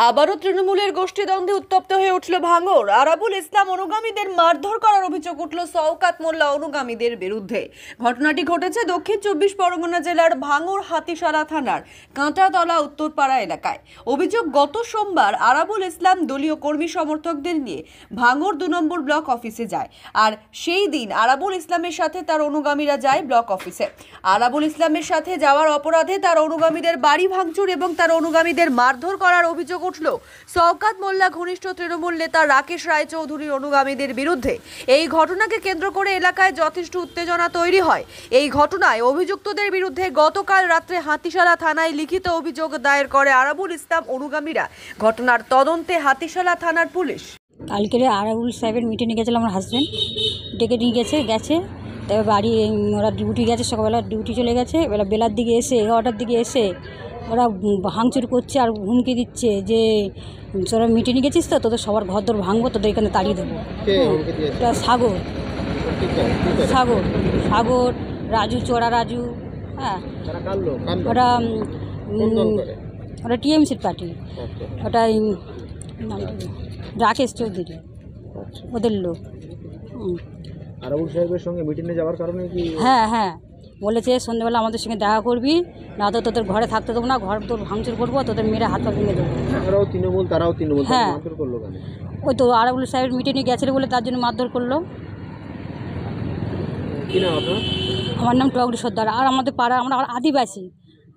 আবারও তৃণমূলের গোষ্ঠীদ্বন্দ্বে উত্তপ্ত হয়ে উঠল ভাঙড়। আরাবুল ইসলাম অনুগামীদের মারধর করার অভিযোগ উঠল শওকাত মোল্লা অনুগামীদের বিরুদ্ধে। ঘটনাটি ঘটেছে দক্ষিণ 24 পরগনা জেলার ভাঙড় হাতিশালা থানার কাঁটাতলা উত্তরপাড়া এলাকায়। অভিযোগ, গত সোমবার আরাবুল ইসলাম দলীয় কর্মী সমর্থকদের নিয়ে ভাঙড় 2 নম্বর ব্লক অফিসে যায়। আর সেই দিন আরাবুল ইসলামের সাথে তার অনুগামীরা যায় ব্লক অফিসে। আরাবুল ইসলামের সাথে যাওয়ার অপরাধে তার অনুগামীদের বাড়ি ভাঙচুর এবং তার অনুগামীদের মারধর করার অভিযোগ উঠল শওকাত মোল্লা ঘনিষ্ঠ তৃণমূল নেতা রাকেশ রায়চৌধুরীর অনুগামীদের বিরুদ্ধে। এই ঘটনাকে কেন্দ্র করে এলাকায় যথেষ্ট উত্তেজনা তৈরি হয়। এই ঘটনায় অভিযুক্তদের বিরুদ্ধে গতকাল রাত্রে হাতিশালা থানায় লিখিত অভিযোগ দায়ের করে আরাবুল ইসলাম অনুগামীরা। ঘটনার তদন্তে হাতিশালা থানার পুলিশ। কালকে আরাবুল সাহেবের মিটিংয়ে গেছিল আমার হাজব্যান্ড, ডেকে নিয়ে গেছে তবে বাড়ি ওরা ডিউটি গেছে, সকালবেলা ডিউটি চলে গেছে। এবার বেলার দিকে এসে 11টার দিকে এসে ওরা ভাঙচুর করছে আর হুমকি দিচ্ছে যে তোরা মিটিংয়ে গেছিস তো, তোদের সবার ঘর দর ভাঙবো, তোদের এখানে তাড়িয়ে দেবো। এটা সাগর রাজু, চোরা রাজু। হ্যাঁ, ওরা টিএমসির পার্টি। ওটা রাকেশ চৌধুরী ওদের লোক। আরাবুল সাহেবের সঙ্গে মিটিংয়ে যাওয়ার কারণে কি? হ্যাঁ, বলেছে সন্ধ্যেবেলা আমাদের সঙ্গে দেখা করবি, না তো তোদের ঘরে থাকতে দেবো না, ঘর তোর ভাঙচুর করবো, তোদের মেরে হাত পা ভেঙে দেবো। তারাও তৃণমূল। হ্যাঁ, মারধর করলো কেন? ওই তো আরাবুল সাহেবের মিটিংয়ে গেছিল বলে তার জন্য মারধর করলো। কি নাম আপনার? আমার নাম টগরি সর্দার। আর আমাদের পাড়া, আমরা আদিবাসী।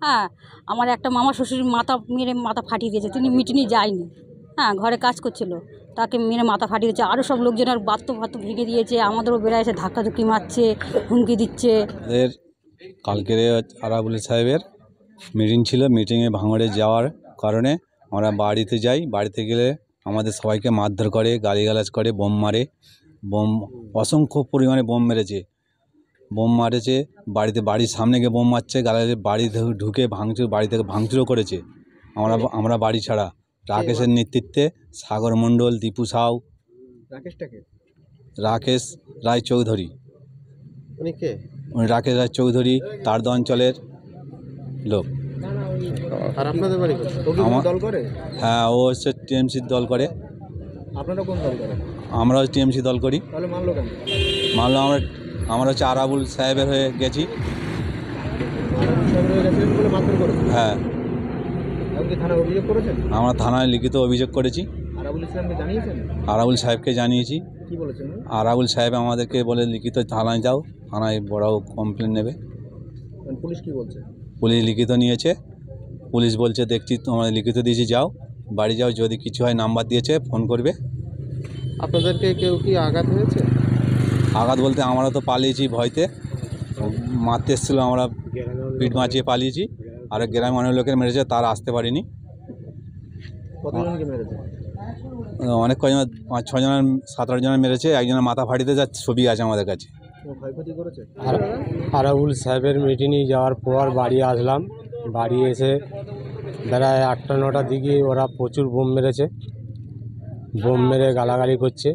হ্যাঁ, আমার একটা মামা শ্বশুর মাথা ফাটিয়ে দিয়েছে, তিনি মিটিংয়ে যায়নি। হ্যাঁ, ঘরে কাজ করছিল, তাকে মেরে মাথা ফাটিয়ে দিয়েছে। আরও সব লোকজনের বাত্ত ভেঙে দিয়েছে, আমাদেরও বেড়ায় এসে ধাক্কাধুক্কি মারছে, হুমকি দিচ্ছে। কালকের আরাবুল সাহেবের মিটিং ছিল, মিটিংয়ে ভাঙড়ে যাওয়ার কারণে আমরা বাড়িতে যাই। বাড়িতে গেলে আমাদের সবাইকে মারধর করে, গালিগালাজ করে, বোম মারে। অসংখ্য পরিমাণে বোম মেরেছে, বাড়ির সামনে গিয়ে বোম মারছে, গালাগালি, বাড়ি ঢুকে বাড়ি থেকে ভাঙচুরও করেছে। আমরা বাড়ি ছাড়া। রাকেশের নেতৃত্বে সাগর মণ্ডল, দীপু সাউ, রাকেশ রায়চৌধুরী। উনি রাকেশ রায়চৌধুরী তারদ অঞ্চলের লোক। আর আপনাদের বাড়ি দল করে? হ্যাঁ, ও হচ্ছে টিএমসির দল করে। আপনারা কোন দল করেন? আমরা টিএমসি দল করি। তাহলে মানলো কেন? আমরা হচ্ছে আরাবুল সাহেবের হয়ে গেছি। হ্যাঁ, আমরা থানায় লিখিত অভিযোগ করেছি। আরাবুল সাহেবকে জানিয়েছি। কি বলেছেন? আরাবুল সাহেব আমাদেরকে বলে লিখিত থানায় যাও, থানায় বড় কমপ্লেন নেবে। পুলিশ কি বলছে? পুলিশ লিখিত নিয়েছে। পুলিশ বলছে দেখছি, তোমাদের লিখিত দিয়েছি, যাও বাড়ি যাও, যদি কিছু হয় নাম্বার দিয়েছে, ফোন করবে। আপনাদেরকে কেউ কি আঘাত হয়েছে? আঘাত বলতে আমরা তো পালিয়েছি, ভয়তে মারতে এসেছিলো, আমরা পিঠ মাচিয়ে পালিয়েছি। আর গ্রামে অনেক লোকের মেরেছে, তার আসতে পারিনি। কতজনকে মেরেছে? অনেক কজন, 5-6 জনের, 7-8 জনের মেরেছে। একজনের মাথা ফাটিতে যাচ্ছে, ছবি আছে আমাদের কাছে। ক্ষয়ক্ষতি করেছে? আরাবুল সাহেবের মিটিংয়ে যাওয়ার পর বাড়ি আসলাম। বাড়ি এসে বেলায় 8টা-9টার দিকে ওরা প্রচুর বোম মেরেছে, বোম মেরে গালাগালি করছে।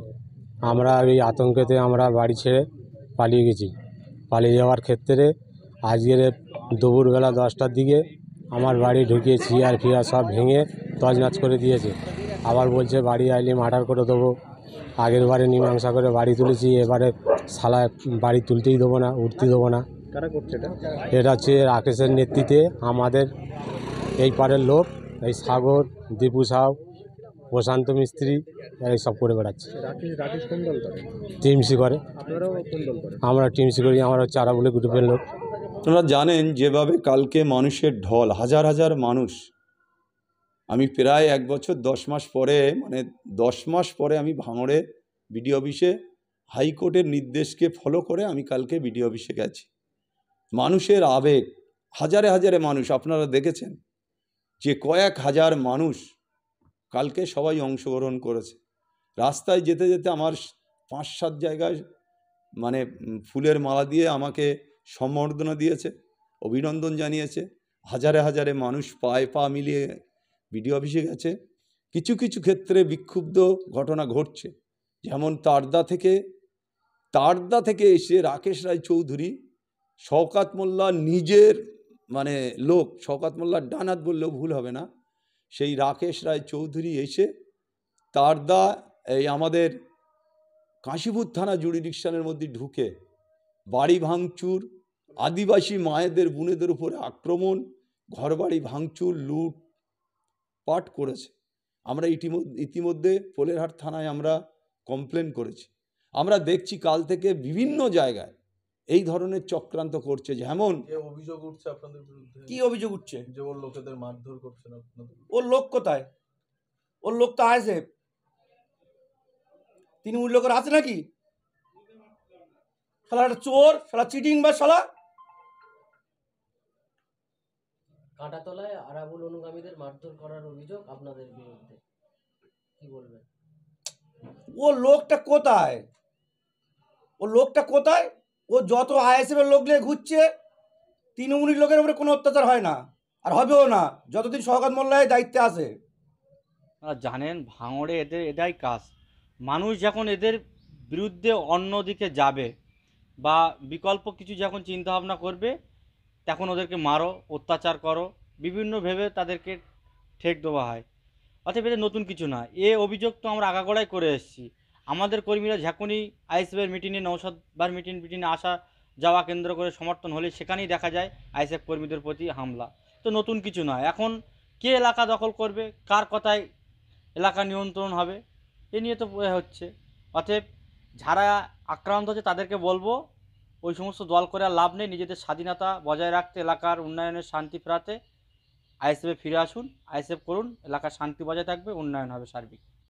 আমরা এই আতঙ্কেতে আমরা বাড়ি ছেড়ে পালিয়ে গেছি। পালিয়ে যাওয়ার ক্ষেত্রে আজকের দুপুরবেলা 10টার দিকে আমার বাড়ি ঢুকিয়ে চেয়ার সব ভেঙে তছনছ করে দিয়েছে। আবার বলছে বাড়ি আইলে মার্ডার করে দেবো। আগের বারে মীমাংসা করে বাড়ি তুলেছি, এবারে শালা বাড়ি তুলতেই দেবো না, উঠতে দেবো না। কারা করছে এটা? এটা হচ্ছে রাকেশের নেতৃত্বে আমাদের এই পাড়ের লোক, এই সাগর, দীপু সাউ, প্রশান্ত মিস্ত্রি, এই সব করে বেড়াচ্ছে। রাকেশ কোন দল করে? টিএমসি করে। আপনারাও কোন দল করেন? আমরা টিএমসি করি। আমরা হচ্ছে আরাবুল গ্রুপের লোক। আপনারা জানেন যেভাবে কালকে মানুষের ঢল, হাজার হাজার মানুষ। আমি প্রায় 1 বছর 10 মাস পরে, মানে 10 মাস পরে আমি ভাঙড়ে বিডিও অফিসে হাইকোর্টের নির্দেশকে ফলো করে আমি কালকে বিডিও অফিসে গেছি। মানুষের আবেগ, হাজারে হাজারে মানুষ, আপনারা দেখেছেন যে কয়েক হাজার মানুষ কালকে সবাই অংশগ্রহণ করেছে। রাস্তায় যেতে যেতে আমার 5-7 জায়গায় মানে ফুলের মালা দিয়ে আমাকে সম্বর্ধনা দিয়েছে, অভিনন্দন জানিয়েছে। হাজারে হাজারে মানুষ পায়ে পা মিলিয়ে বিডিও অফিসে গেছে। কিছু কিছু ক্ষেত্রে বিক্ষুব্ধ ঘটনা ঘটছে, যেমন তারদা থেকে এসে রাকেশ রায়চৌধুরী, শওকাত মোল্লা নিজের মানে লোক, শওকাত মোল্লার ডান হাত বললেও ভুল হবে না, সেই রাকেশ রায় চৌধুরী এসে তারদা এই আমাদের কাশীপুর থানা জুরিডিকশনের মধ্যে ঢুকে বাড়ি ভাঙচুর, আদিবাসী মায়েদের বোনেদের উপরে আক্রমণ, ঘরবাড়ি ভাঙচুর, লুট পাট করেছে। আমরা ইতিমধ্যে পোলেরহাট থানায় আমরা কমপ্লেন করেছি। আমরা দেখছি কাল থেকে বিভিন্ন জায়গায় এই ধরনের চক্রান্ত করছে। যেমন যে অভিযোগ উঠছে আপনাদের বিরুদ্ধে, কি অভিযোগ উঠছে? যে ওর লোকেদের মারধর করছেন আপনাদের। ওর লোক কোথায়? ওর লোক তো আছে, তৃণমূল লোকের আছে নাকি? শালা একটা চোর, শালা চিটিং বা শালা। কাঁটাতলায় আরাবুল অনুগামীদের মারধর করার অভিযোগ আপনাদের বিরুদ্ধে, কি বলবেন? ওর লোকটা কোথায়? ওর লোকটা কোথায়? ও যত আইএসএফ এর লোক নিয়ে ঘুরছে, তৃণমূলের লোকের উপরে কোনো অত্যাচার হয় না, আর হবেও না যতদিন শওকত মোল্লার দায়িত্বে আছে। আপনারা জানেন ভাঙড়ে এটাই কাজ। মানুষ যখন এদের বিরুদ্ধে অন্যদিকে যাবে বা বিকল্প কিছু যখন চিন্তাভাবনা করবে, তখন ওদেরকে মারো, অত্যাচার করো, বিভিন্ন ভেবে তাদেরকে ঠেক দেওয়া হয়। অতএব এদের নতুন কিছু না। এ অভিযোগ তো আমরা আগাগোড়াই করে এসেছি। আমাদের কর্মীরা যখনই আইএসএফের মিটিংয়ে, নৌসাদবার মিটিংয়ে আসা যাওয়া কেন্দ্র করে সমর্থন হলে সেখানেই দেখা যায় আইএসএফ কর্মীদের প্রতি হামলা। তো নতুন কিছু নয়। এখন কে এলাকা দখল করবে, কার কথায় এলাকা নিয়ন্ত্রণ হবে, এ নিয়ে তো হচ্ছে। অতএব যারা আক্রান্ত হচ্ছে তাদেরকে বলবো ওই সমস্ত দল করে আর লাভ নেই। নিজেদের স্বাধীনতা বজায় রাখতে, এলাকার উন্নয়নের শান্তি ফেরাতে আইএসএফে ফিরে আসুন, আইএসএফ করুন, এলাকার শান্তি বজায় থাকবে, উন্নয়ন হবে সার্বিক।